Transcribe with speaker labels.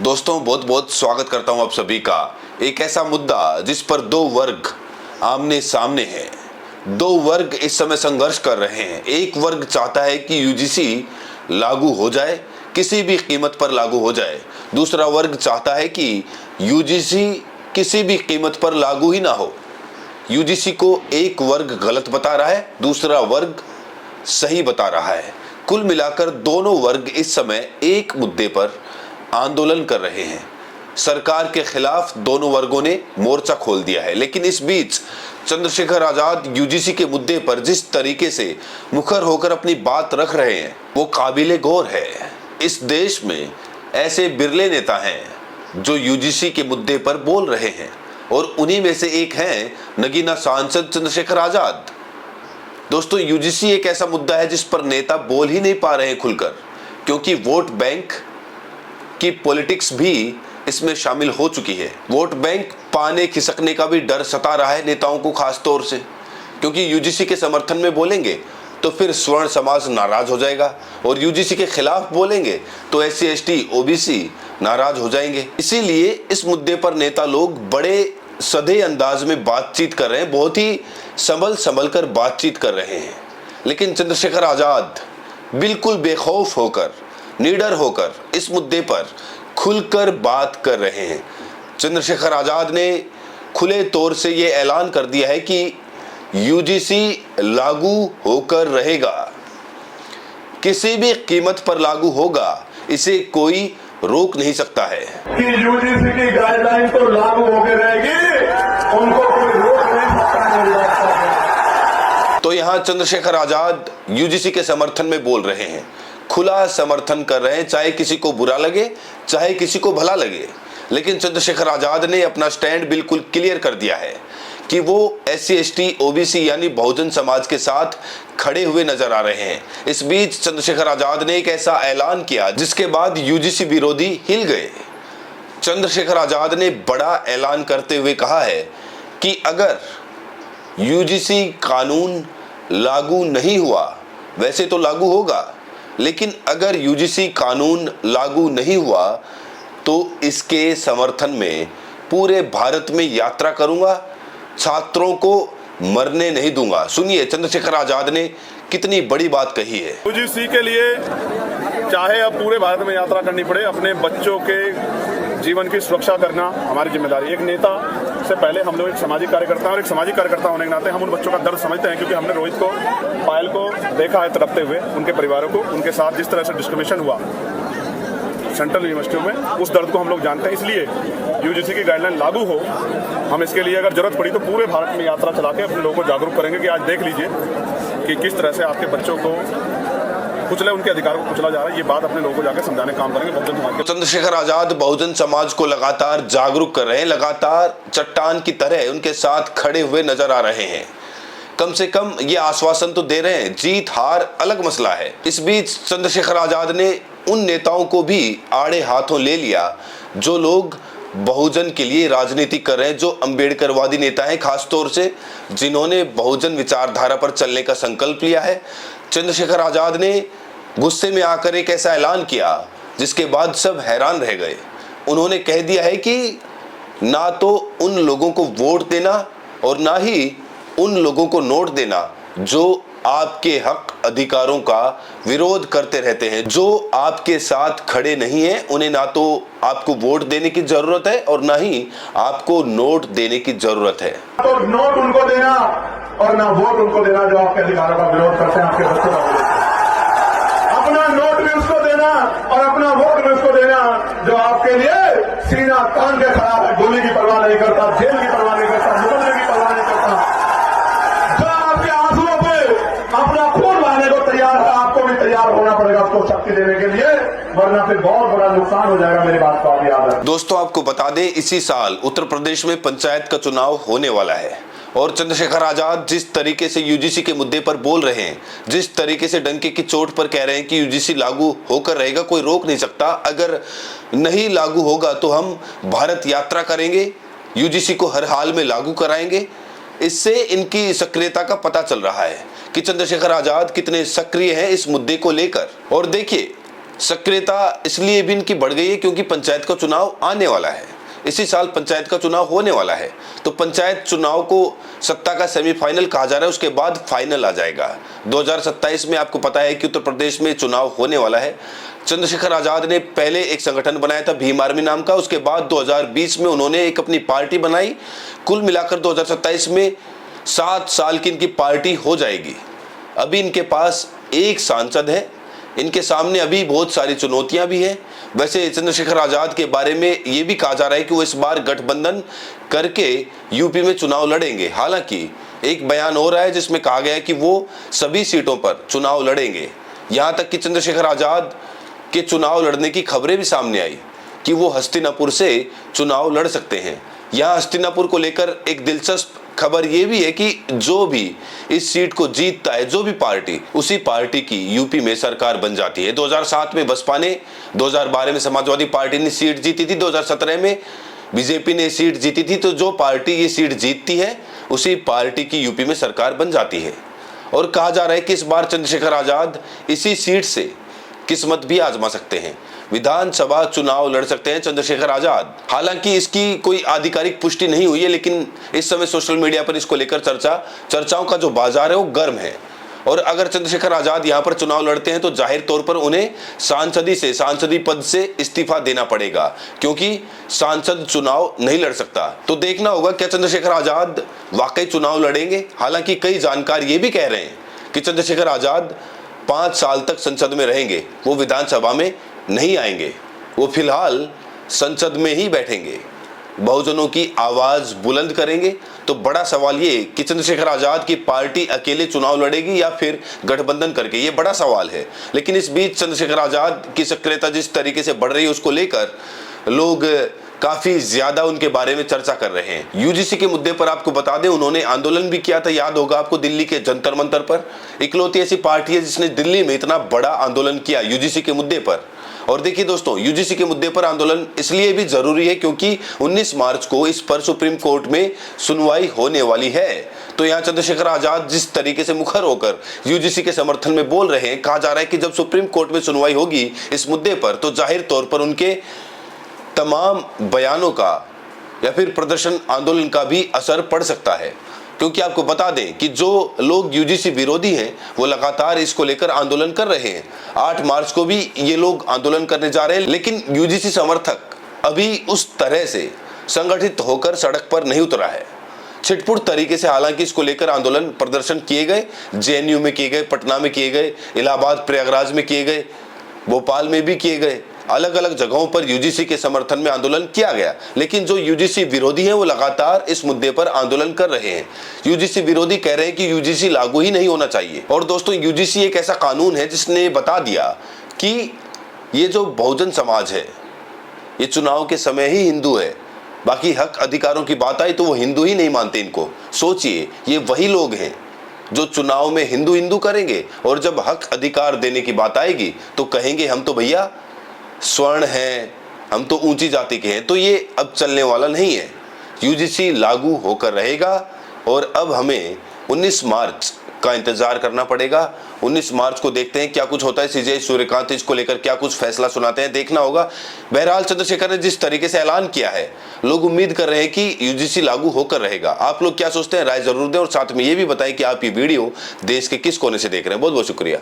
Speaker 1: दोस्तों बहुत बहुत स्वागत करता हूं आप सभी का। एक ऐसा मुद्दा जिस पर दो वर्ग आमने सामने हैं। दो वर्ग इस समय संघर्ष कर रहे हैं। एक वर्ग चाहता है कि यूजीसी लागू हो जाए, किसी भी कीमत पर लागू हो जाए। दूसरा वर्ग चाहता है कि यूजीसी किसी भी कीमत पर लागू ही ना हो। यूजीसी को एक वर्ग गलत बता रहा है, दूसरा वर्ग सही बता रहा है। कुल मिलाकर दोनों वर्ग इस समय एक मुद्दे पर आंदोलन कर रहे हैं। सरकार के खिलाफ दोनों वर्गों ने मोर्चा खोल दिया है। लेकिन इस बीच चंद्रशेखर आजाद यूजीसी के मुद्दे पर जिस तरीके से मुखर होकर अपनी बात रख रहे हैं वो काबिले गौर है। इस देश में ऐसे बिरले नेता हैं जो यूजीसी के मुद्दे पर बोल रहे हैं और उन्हीं में से एक हैं नगीना सांसद चंद्रशेखर आजाद। दोस्तों, यूजीसी एक ऐसा मुद्दा है जिस पर नेता बोल ही नहीं पा रहे हैं खुलकर, क्योंकि वोट बैंक की पॉलिटिक्स भी इसमें शामिल हो चुकी है। वोट बैंक पाने खिसकने का भी डर सता रहा है नेताओं को, खास तौर से क्योंकि यूजीसी के समर्थन में बोलेंगे तो फिर स्वर्ण समाज नाराज हो जाएगा और यूजीसी के खिलाफ बोलेंगे तो SC ST OBC नाराज हो जाएंगे। इसीलिए इस मुद्दे पर नेता लोग बड़े सधे अंदाज में बातचीत कर रहे हैं, बहुत ही संभल कर बातचीत कर रहे हैं। लेकिन चंद्रशेखर आजाद बिल्कुल बेखौफ होकर, निडर होकर इस मुद्दे पर खुलकर बात कर रहे हैं। चंद्रशेखर आजाद ने खुले तौर से ये ऐलान कर दिया है कि यूजीसी लागू होकर रहेगा, किसी भी कीमत पर लागू होगा, इसे कोई रोक नहीं सकता है
Speaker 2: कि यूजीसी की गाइडलाइन तो लागू होकर रहेगी, उनको कोई रोक नहीं सकता है।
Speaker 1: तो यहाँ चंद्रशेखर आजाद यूजीसी के समर्थन में बोल रहे हैं, खुला समर्थन कर रहे हैं, चाहे किसी को बुरा लगे चाहे किसी को भला लगे। लेकिन चंद्रशेखर आजाद ने अपना स्टैंड बिल्कुल क्लियर कर दिया है कि वो SC ST OBC यानी बहुजन समाज के साथ खड़े हुए नजर आ रहे हैं। इस बीच चंद्रशेखर आजाद ने एक ऐसा ऐलान किया जिसके बाद यूजीसी विरोधी हिल गए। चंद्रशेखर आजाद ने बड़ा ऐलान करते हुए कहा है कि अगर यूजीसी कानून लागू नहीं हुआ, वैसे तो लागू होगा, लेकिन अगर यूजीसी कानून लागू नहीं हुआ तो इसके समर्थन में पूरे भारत में यात्रा करूंगा, छात्रों को मरने नहीं दूंगा। सुनिए चंद्रशेखर आजाद ने कितनी बड़ी बात कही है।
Speaker 3: यूजीसी के लिए चाहे अब पूरे भारत में यात्रा करनी पड़े, अपने बच्चों के जीवन की सुरक्षा करना हमारी जिम्मेदारी। एक नेता से पहले हम लोग एक सामाजिक कार्यकर्ता हैं और एक सामाजिक कार्यकर्ता होने के नाते हम उन बच्चों का दर्द समझते हैं, क्योंकि हमने रोहित को, पायल को देखा है तड़पते हुए, उनके परिवारों को, उनके साथ जिस तरह से डिस्क्रिमिनेशन हुआ सेंट्रल यूनिवर्सिटियों में, उस दर्द को हम लोग जानते हैं। इसलिए यूजीसी की गाइडलाइन लागू हो, हम इसके लिए अगर जरूरत पड़ी तो पूरे भारत में यात्रा चला के अपने लोगों को जागरूक करेंगे कि आज देख लीजिए कि किस तरह से आपके बच्चों को कुचले, उनके अधिकारों को कुचला जा रहा है। ये बात अपने लोगों को जाकर समझाने का काम करेंगे बहुजन समाज के।
Speaker 1: चंद्रशेखर आजाद बहुजन समाज को लगातार जागरूक कर रहे हैं, लगातार चट्टान की तरह उनके साथ खड़े हुए नजर आ रहे हैं। कम से कम ये आश्वासन तो दे रहे हैं, जीत हार अलग मसला है। इस बीच चंद्रशेखर आजाद ने उन नेताओं को भी आड़े हाथों ले लिया जो लोग बहुजन के लिए राजनीति कर रहे हैं, जो अंबेडकरवादी नेता हैं, खास तौर से जिन्होंने बहुजन विचारधारा पर चलने का संकल्प लिया है। चंद्रशेखर आजाद ने गुस्से में आकर एक ऐसा ऐलान किया जिसके बाद सब हैरान रह गए। उन्होंने कह दिया है कि ना तो उन लोगों को वोट देना और ना ही उन लोगों को नोट देना जो आपके हक अधिकारों का विरोध करते रहते हैं, जो आपके साथ खड़े नहीं हैं, उन्हें ना तो आपको वोट देने की जरूरत है और ना ही आपको नोट देने की जरूरत है।
Speaker 2: तो नोट उनको देना और ना वोट उनको देना जो आपके अधिकारों का विरोध करते हैं, आपके बच्चों का विरोध। अपना नोट भी उसको देना और अपना वोट भी उसको देना जो आपके लिए सीना तान के खड़ा है, गोली की परवाह नहीं करता, जेल की परवाह नहीं करता, मुकदमे की परवाह नहीं करता, जो आपके आंसुओं पे अपना खून बहाने को तैयार है। आपको भी तैयार होना पड़ेगा उसको शक्ति देने के लिए, वरना फिर बहुत बड़ा नुकसान हो जाएगा। मेरी बात को आप याद रखें।
Speaker 1: दोस्तों, आपको बता दें इसी साल उत्तर प्रदेश में पंचायत का चुनाव होने वाला है और चंद्रशेखर आजाद जिस तरीके से यूजीसी के मुद्दे पर बोल रहे हैं, जिस तरीके से डंके की चोट पर कह रहे हैं कि यूजीसी लागू होकर रहेगा, कोई रोक नहीं सकता, अगर नहीं लागू होगा तो हम भारत यात्रा करेंगे, यूजीसी को हर हाल में लागू कराएंगे, इससे इनकी सक्रियता का पता चल रहा है कि चंद्रशेखर आजाद कितने सक्रिय हैं इस मुद्दे को लेकर। और देखिए, सक्रियता इसलिए भी इनकी बढ़ गई है क्योंकि पंचायत का चुनाव आने वाला है, इसी साल पंचायत का चुनाव होने वाला है। तो पंचायत चुनाव को सत्ता का सेमीफाइनल कहा जा रहा है, उसके बाद फाइनल आ जाएगा। 2027 में आपको पता है कि उत्तर प्रदेश में चुनाव होने वाला है। चंद्रशेखर आजाद ने पहले एक संगठन बनाया था भीम आर्मी नाम का, उसके बाद 2020 में उन्होंने एक अपनी पार्टी बनाई। कुल मिलाकर 2027 में 7 साल की इनकी पार्टी हो जाएगी। अभी इनके पास एक सांसद है, इनके सामने अभी बहुत सारी चुनौतियां भी हैं। वैसे चंद्रशेखर आजाद के बारे में ये भी कहा जा रहा है कि वो इस बार गठबंधन करके यूपी में चुनाव लड़ेंगे। हालांकि एक बयान हो रहा है जिसमें कहा गया है कि वो सभी सीटों पर चुनाव लड़ेंगे। यहां तक कि चंद्रशेखर आजाद के चुनाव लड़ने की खबरें भी सामने आई कि वो हस्तिनापुर से चुनाव लड़ सकते हैं। यहाँ हस्तिनापुर को लेकर एक दिलचस्प खबर ये भी है कि जो भी इस सीट को जीतता है, जो भी पार्टी, उसी पार्टी की यूपी में सरकार बन जाती है। 2007 में बसपा ने, 2012 में समाजवादी पार्टी ने सीट जीती थी, 2017 में बीजेपी ने सीट जीती थी। तो जो पार्टी ये सीट जीतती है उसी पार्टी की यूपी में सरकार बन जाती है। और कहा जा रहा है कि इस बार चंद्रशेखर आजाद इसी सीट से किस्मत भी आजमा सकते हैं, विधानसभा चुनाव लड़ सकते हैं चंद्रशेखर आजाद। हालांकि इसकी कोई आधिकारिक पुष्टि नहीं हुई है, लेकिन इस समय सोशल मीडिया पर इसको लेकर चर्चाओं का जो बाजार है वो गर्म है। और अगर चंद्रशेखर आजाद यहां पर चुनाव लड़ते हैं तो जाहिर तौर पर उन्हें सांसदी पद से इस्तीफा देना पड़ेगा, क्योंकि सांसद चुनाव नहीं लड़ सकता। तो देखना होगा क्या चंद्रशेखर आजाद वाकई चुनाव लड़ेंगे। हालांकि कई जानकार ये भी कह रहे हैं कि चंद्रशेखर आजाद 5 साल तक संसद में रहेंगे, वो विधानसभा में नहीं आएंगे, वो फिलहाल संसद में ही बैठेंगे, बहुजनों की आवाज बुलंद करेंगे। तो बड़ा सवाल ये कि चंद्रशेखर आजाद की पार्टी अकेले चुनाव लड़ेगी या फिर गठबंधन करके, ये बड़ा सवाल है। लेकिन इस बीच चंद्रशेखर आजाद की सक्रियता जिस तरीके से बढ़ रही है उसको लेकर लोग काफी ज्यादा उनके बारे में चर्चा कर रहे हैं। यूजीसी के मुद्दे पर आपको बता दें, उन्होंने आंदोलन भी किया था, याद होगा आपको, दिल्ली के जंतर मंतर पर। इकलौती ऐसी पार्टी है जिसने दिल्ली में इतना बड़ा आंदोलन किया यूजीसी के मुद्दे पर। और देखिए दोस्तों, यूजीसी के मुद्दे पर आंदोलन इसलिए भी जरूरी है क्योंकि 19 मार्च को इस पर सुप्रीम कोर्ट में सुनवाई होने वाली है। तो यहाँ चंद्रशेखर आजाद जिस तरीके से मुखर होकर यूजीसी के समर्थन में बोल रहे हैं, कहा जा रहा है कि जब सुप्रीम कोर्ट में सुनवाई होगी इस मुद्दे पर तो जाहिर तौर पर उनके तमाम बयानों का या फिर प्रदर्शन आंदोलन का भी असर पड़ सकता है। क्योंकि आपको बता दें कि जो लोग यूजीसी विरोधी हैं वो लगातार इसको लेकर आंदोलन कर रहे हैं। 8 मार्च को भी ये लोग आंदोलन करने जा रहे हैं, लेकिन यूजीसी समर्थक अभी उस तरह से संगठित होकर सड़क पर नहीं उतरा है। छिटपुट तरीके से हालांकि इसको लेकर आंदोलन प्रदर्शन किए गए, जेएनयू में किए गए, पटना में किए गए, इलाहाबाद प्रयागराज में किए गए, भोपाल में भी किए गए, अलग अलग जगहों पर यूजीसी के समर्थन में आंदोलन किया गया। लेकिन जो यूजीसी विरोधी हैं वो लगातार इस मुद्दे पर आंदोलन कर रहे हैं। यूजीसी विरोधी कह रहे हैं कि यूजीसी लागू ही नहीं होना चाहिए। और दोस्तों, यूजीसी एक ऐसा कानून है जिसने बता दिया कि ये जो बहुजन समाज है ये चुनाव के समय ही हिंदू है, बाकी हक अधिकारों की बात आई तो वो हिंदू ही नहीं मानते इनको। सोचिए, ये वही लोग हैं जो चुनाव में हिंदू हिंदू करेंगे और जब हक अधिकार देने की बात आएगी तो कहेंगे हम तो भैया स्वर्ण हैं, हम तो ऊंची जाति के हैं। तो ये अब चलने वाला नहीं है। यूजीसी लागू होकर रहेगा और अब हमें 19 मार्च का इंतजार करना पड़ेगा। 19 मार्च को देखते हैं क्या कुछ होता है। सीजे सूर्यकांत इसको लेकर क्या कुछ फैसला सुनाते हैं, देखना होगा। बहरहाल चंद्रशेखर ने जिस तरीके से ऐलान किया है, लोग उम्मीद कर रहे हैं कि यूजीसी लागू होकर रहेगा। आप लोग क्या सोचते हैं, राय जरूर दें और साथ में ये भी बताएं कि आप ये वीडियो देश के किस कोने से देख रहे हैं। बहुत बहुत शुक्रिया।